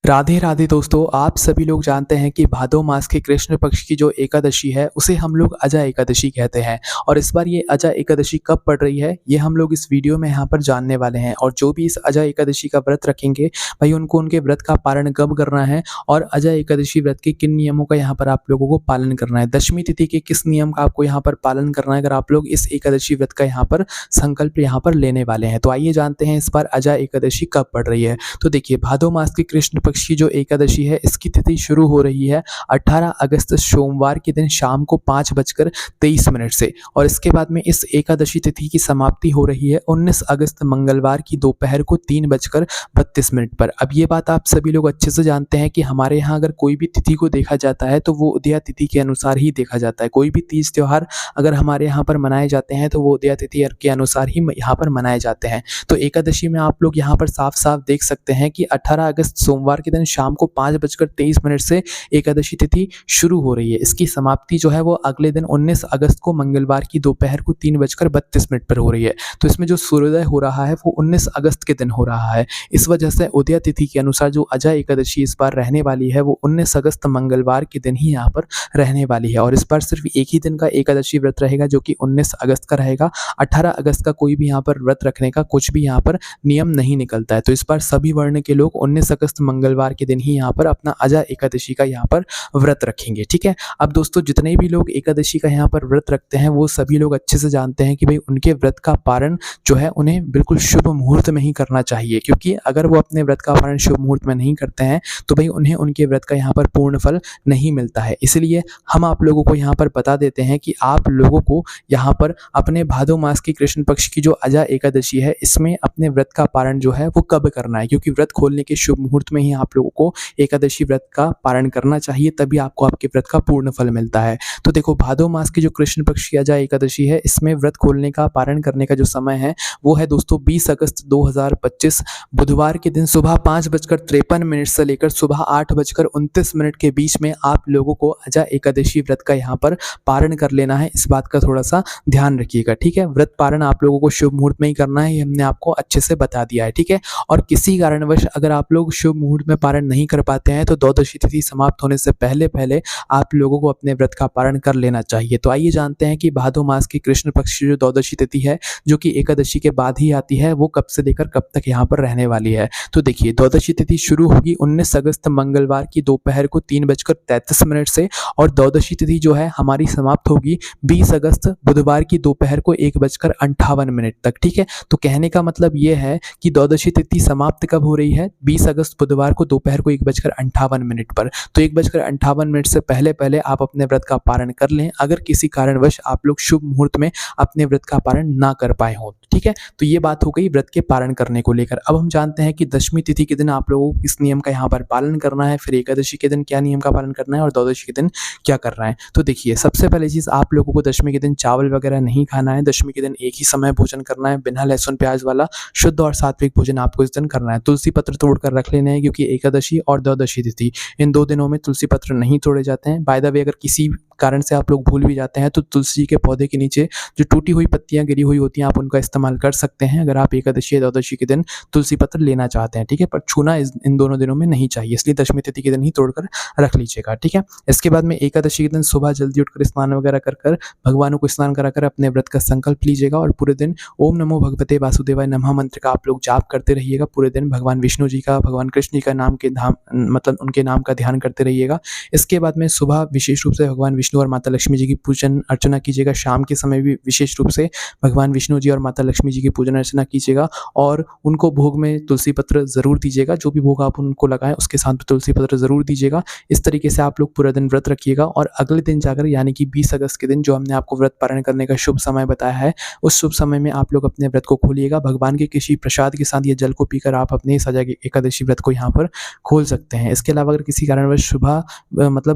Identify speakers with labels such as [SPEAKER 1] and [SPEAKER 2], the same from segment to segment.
[SPEAKER 1] राधे राधे दोस्तों, आप सभी लोग जानते हैं कि भादो मास के कृष्ण पक्ष की जो एकादशी है उसे हम लोग अजा एकादशी कहते हैं। और इस बार ये अजा एकादशी कब पड़ रही है ये हम लोग इस वीडियो में यहाँ पर जानने वाले हैं। और जो भी इस अजा एकादशी का व्रत रखेंगे भाई उनको उनके व्रत का पारण कब करना है और अजा एकादशी व्रत के किन नियमों का यहाँ पर आप लोगों को पालन करना है, दशमी तिथि के किस नियम का आपको यहाँ पर पालन करना है अगर आप लोग इस एकादशी व्रत का यहाँ पर संकल्प यहाँ पर लेने वाले हैं। तो आइए जानते हैं इस बार अजा एकादशी कब पड़ रही है। तो देखिए, भादो मास की कृष्ण पक्ष की जो एकादशी है इसकी तिथि शुरू हो रही है 18 अगस्त सोमवार के दिन शाम को 5:23 से, और इसके बाद में इस एकादशी तिथि की समाप्ति हो रही है 19 अगस्त मंगलवार की दोपहर को 3:32 पर। अब ये बात आप सभी लोग अच्छे से जानते हैं कि हमारे यहाँ अगर कोई भी तिथि को देखा जाता है तो वो उदया तिथि के अनुसार ही देखा जाता है। कोई भी तीज त्योहार अगर हमारे यहाँ पर मनाए जाते हैं तो वो उदया तिथि के अनुसार ही यहाँ पर मनाए जाते हैं। तो एकादशी में आप लोग यहाँ पर साफ साफ देख सकते हैं कि 18 अगस्त सोमवार के दिन शाम को 5:23 से एकादशी तिथि शुरू हो रही है। इसकी समाप्ति जो है वो अगले दिन 19 अगस्त को मंगलवार की दोपहर को 3:32 पर हो रही है। तो इसमें जो सूर्योदय हो रहा है वो 19 अगस्त के दिन हो रहा है। इस वजह से उदया तिथि के अनुसार जो अजा एकादशी इस बार रहने वाली है वो 19 अगस्त मंगलवार के दिन ही यहाँ पर रहने वाली है। और इस बार सिर्फ एक ही दिन का एकादशी व्रत रहेगा जो कि 19 अगस्त का रहेगा। 18 अगस्त का कोई भी यहाँ पर व्रत रखने का कुछ भी यहाँ पर नियम नहीं निकलता है। तो इस बार सभी वर्ण के लोग 19 अगस्त मंगलवार के दिन ही यहाँ पर अपना अजा एकादशी का यहाँ पर व्रत रखेंगे। ठीक है। अब दोस्तों, जितने भी लोग एकादशी का यहाँ पर व्रत रखते हैं वो सभी लोग अच्छे से जानते हैं कि भाई उनके व्रत का पारण जो है उन्हें बिल्कुल शुभ मुहूर्त में ही करना चाहिए, क्योंकि अगर वो अपने व्रत का पारण शुभ मुहूर्त में नहीं करते हैं तो भाई उन्हें उनके व्रत का यहाँ पर पूर्ण फल नहीं मिलता है। इसलिए हम आप लोगों को यहाँ पर बता देते हैं कि आप लोगों को यहाँ पर अपने भादो मास की कृष्ण पक्ष की जो अजा एकादशी है इसमें अपने व्रत का पारण जो है वो कब करना है, क्योंकि व्रत खोलने के शुभ मुहूर्त में ही आप लोगों को एकादशी व्रत का पारण करना चाहिए, तभी आपको आपके व्रत का पूर्ण फल मिलता है। तो देखो, भादो मास की जो कृष्ण पक्ष की अजा एकादशी है इसमें व्रत खोलने का पारण करने का जो समय है वो है दोस्तों 20 अगस्त 2025 बुधवार के दिन सुबह 5:53 से लेकर सुबह 8:29 के बीच में आप लोगों को अजा एकादशी व्रत का यहाँ पर पारण कर लेना है। इस बात का थोड़ा सा ध्यान रखिएगा। ठीक है। व्रत पारण आप लोगों को शुभ मुहूर्त में ही करना है, ये हमने आपको अच्छे से बता दिया है। ठीक है। और किसी कारणवश अगर आप लोग शुभ मुहूर्त में पारण नहीं कर पाते हैं तो द्वादशी तिथि समाप्त होने से पहले पहले आप लोगों को अपने व्रत का पारण कर लेना चाहिए। तो आइए जानते हैं कि भादो मास की कृष्ण पक्ष की जो द्वादशी तिथि है जो कि एकादशी के बाद ही आती है वो कब से लेकर कब तक यहाँ पर रहने वाली है। तो देखिए, द्वादशी तिथि शुरू होगी 19 अगस्त मंगलवार की दोपहर को 3:33 से, और द्वादशी तिथि जो है हमारी समाप्त होगी 20 अगस्त बुधवार की दोपहर को 1:58 तक। ठीक है। तो कहने का मतलब ये है कि द्वादशी तिथि समाप्त कब हो रही है, 20 अगस्त बुधवार को दोपहर को 1:58 पर। तो 1:58 से पहले पहले आप अपने व्रत का पारण कर लें, अगर किसी कारणवश आप लोग शुभ मुहूर्त में अपने व्रत का पारण ना कर पाए हों। ठीक है। तो ये बात हो गई व्रत के पारण करने को लेकर। अब हम जानते हैं कि दशमी तिथि के दिन आप लोगों को किस नियम का यहाँ पर पालन करना है, फिर एकादशी के दिन क्या नियम का पालन करना है और द्वादशी के दिन क्या करना है। तो देखिए, सबसे पहले चीज आप लोगों को दशमी के दिन चावल वगैरह नहीं खाना है। दशमी के दिन एक ही समय भोजन करना है, बिना लहसुन प्याज वाला शुद्ध और सात्विक भोजन आपको इस दिन करना है। तुलसी पत्र तोड़कर रख लेने हैं, क्योंकि एकादशी और द्वादशी तिथि इन 2 दिनों में तुलसी पत्र नहीं तोड़े जाते हैं। बाय द वे, अगर किसी कारण से आप लोग भूल भी जाते हैं तो तुलसी के पौधे के नीचे जो टूटी हुई पत्तियां गिरी हुई होती हैं आप उनका इस्तेमाल कर सकते हैं अगर आप एकादशी या द्वादशी के दिन तुलसी पत्र लेना चाहते हैं। ठीक है। पर छूना इन दोनों दिनों में नहीं चाहिए, इसलिए दशमी तिथि के दिन ही तोड़कर रख लीजिएगा। ठीक है। इसके बाद में एकादशी के दिन सुबह जल्दी उठकर स्नान वगैरह कर भगवानों को स्नान कराकर अपने व्रत का संकल्प लीजिएगा और पूरे दिन ओम नमो भगवते वासुदेवाय नमः मंत्र का आप लोग जाप करते रहिएगा। पूरे दिन भगवान विष्णु जी का, भगवान कृष्ण जी का नाम के धाम मतलब उनके नाम का ध्यान करते रहिएगा। इसके बाद में सुबह विशेष रूप से भगवान विष्णु और माता लक्ष्मी जी की पूजन अर्चना कीजिएगा। शाम के समय भी विशेष रूप से भगवान विष्णु जी और माता लक्ष्मी जी की पूजन अर्चना कीजिएगा और उनको भोग में तुलसी पत्र जरूर दीजिएगा। जो भी भोग आप उनको लगाएं उसके साथ तुलसी पत्र जरूर दीजिएगा। इस तरीके से आप लोग पूरा दिन व्रत रखिएगा और अगले दिन जाकर यानी कि 20 अगस्त के दिन जो हमने आपको व्रत पारण करने का शुभ समय बताया है उस शुभ समय में आप लोग अपने व्रत को खोलिएगा। भगवान के किसी प्रसाद के साथ ये जल को पीकर आप अपने सजा के एकादशी व्रत को यहाँ पर खोल सकते हैं। इसके अलावा अगर किसी कारणवश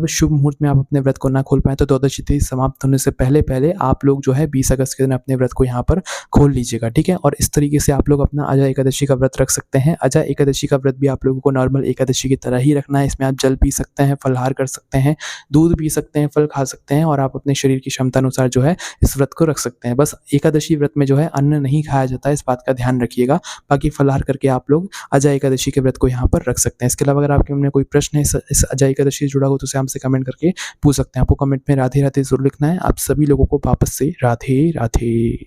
[SPEAKER 1] शुभ मुहूर्त में आप अपने व्रत को ना खोल खोल पाएँ तो द्वादशी तिथि समाप्त होने से पहले-पहले आप लोग जो है 20 अगस्त के दिन अपने व्रत को यहाँ पर खोल लीजिएगा, ठीक है? और इस तरीके से आप लोग अपना अजय एकादशी का व्रत रख सकते हैं। अजय एकादशी का व्रत भी आप लोगों को नॉर्मल एकादशी की तरह ही रखना है। इसमें आप जल पी सकते हैं, फलाहार कर सकते हैं, दूध पी सकते हैं, फल खा सकते हैं और आप अपने शरीर की क्षमता अनुसार जो है इस व्रत को रख सकते हैं। बस एकादशी व्रत में जो है अन्न नहीं खाया जाता है, इस बात का ध्यान रखिएगा। बाकी फलाहार करके आप लोग अजय एकादशी के व्रत को यहाँ पर रख सकते हैं। इसके अलावा अगर आपके मन में कोई प्रश्न है इस अजय एकादशी से जुड़ा हो तो उसे हमसे कमेंट करके पूछ सकते हैं। आपको कमेंट में राधे-राधे ज़रूर लिखना है। आप सभी लोगों को वापस से राधे-राधे।